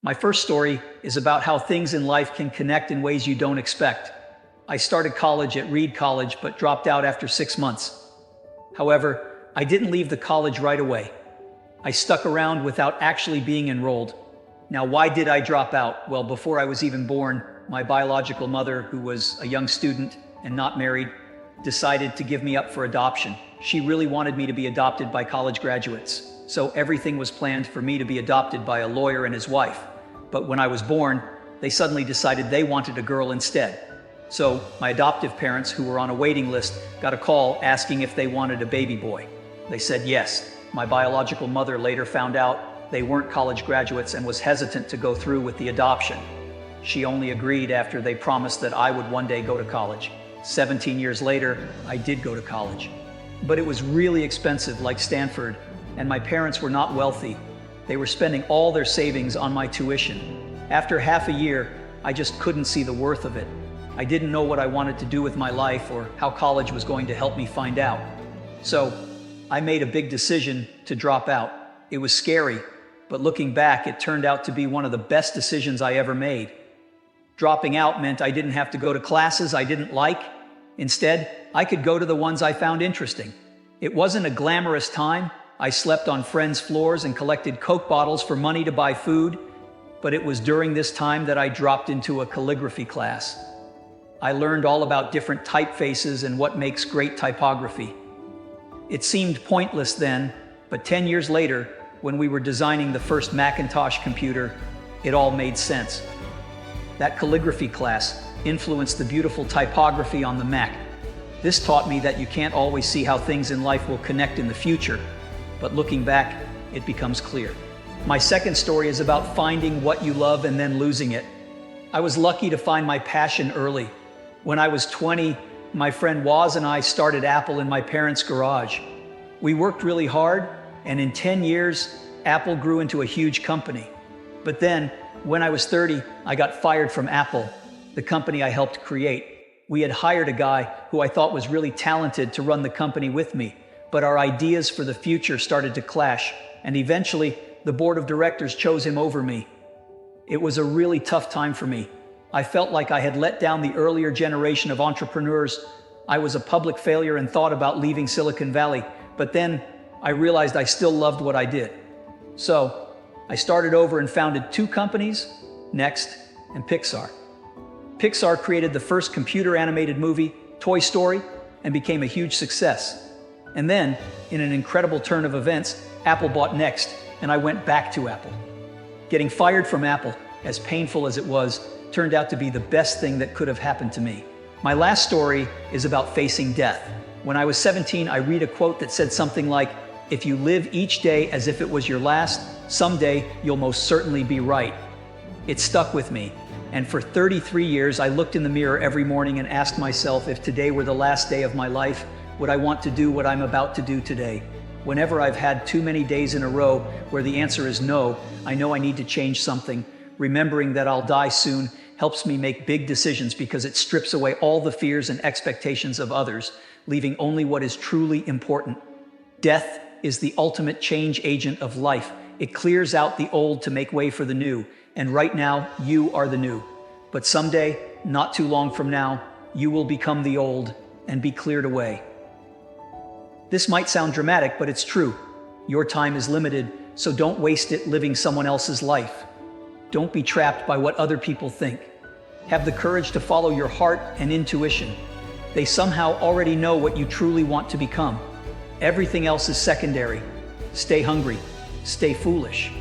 My first story is about how things in life can connect in ways you don't expect. I started college at Reed College, but dropped out after 6 months. However, I didn't leave the college right away. I stuck around without actually being enrolled. Now, why did I drop out? Well, before I was even born, my biological mother, who was a young student and not married, decided to give me up for adoption. She really wanted me to be adopted by college graduates. So everything was planned for me to be adopted by a lawyer and his wife. But when I was born, they suddenly decided they wanted a girl instead. So my adoptive parents, who were on a waiting list, got a call asking if they wanted a baby boy. They said yes. My biological mother later found out they weren't college graduates and was hesitant to go through with the adoption. She only agreed after they promised that I would one day go to college. 17 years later, I did go to college. But it was really expensive, like Stanford, and my parents were not wealthy. They were spending all their savings on my tuition. After half a year, I just couldn't see the worth of it. I didn't know what I wanted to do with my life or how college was going to help me find out. So I made a big decision to drop out. It was scary, but looking back, it turned out to be one of the best decisions I ever made. Dropping out meant I didn't have to go to classes I didn't like. Instead, I could go to the ones I found interesting. It wasn't a glamorous time. I slept on friends' floors and collected Coke bottles for money to buy food. But it was during this time that I dropped into a calligraphy class. I learned all about different typefaces and what makes great typography. It seemed pointless then, but 10 years later, when we were designing the first Macintosh computer, it all made sense. That calligraphy class influenced the beautiful typography on the Mac. This taught me that you can't always see how things in life will connect in the future, but looking back, it becomes clear. My second story is about finding what you love and then losing it. I was lucky to find my passion early. When I was 20, my friend Waz and I started Apple in my parents' garage. We worked really hard, and in 10 years, Apple grew into a huge company. But then, when I was 30, I got fired from Apple, the company I helped create. We had hired a guy who I thought was really talented to run the company with me, but our ideas for the future started to clash, and eventually, the board of directors chose him over me. It was a really tough time for me. I felt like I had let down the earlier generation of entrepreneurs. I was a public failure and thought about leaving Silicon Valley, but then I realized I still loved what I did. So I started over and founded two companies, Next and Pixar. Pixar created the first computer animated movie, Toy Story, and became a huge success. And then, in an incredible turn of events, Apple bought Next, and I went back to Apple. Getting fired from Apple, as painful as it was, turned out to be the best thing that could have happened to me. My last story is about facing death. When I was 17, I read a quote that said something like, "If you live each day as if it was your last, someday you'll most certainly be right." It stuck with me. And for 33 years, I looked in the mirror every morning and asked myself, if today were the last day of my life, would I want to do what I'm about to do today? Whenever I've had too many days in a row where the answer is no, I know I need to change something. Remembering that I'll die soon helps me make big decisions because it strips away all the fears and expectations of others, leaving only what is truly important. Death is the ultimate change agent of life. It clears out the old to make way for the new. And right now, you are the new. But someday, not too long from now, you will become the old and be cleared away. This might sound dramatic, but it's true. Your time is limited, so don't waste it living someone else's life. Don't be trapped by what other people think. Have the courage to follow your heart and intuition. They somehow already know what you truly want to become. Everything else is secondary. Stay hungry. Stay foolish.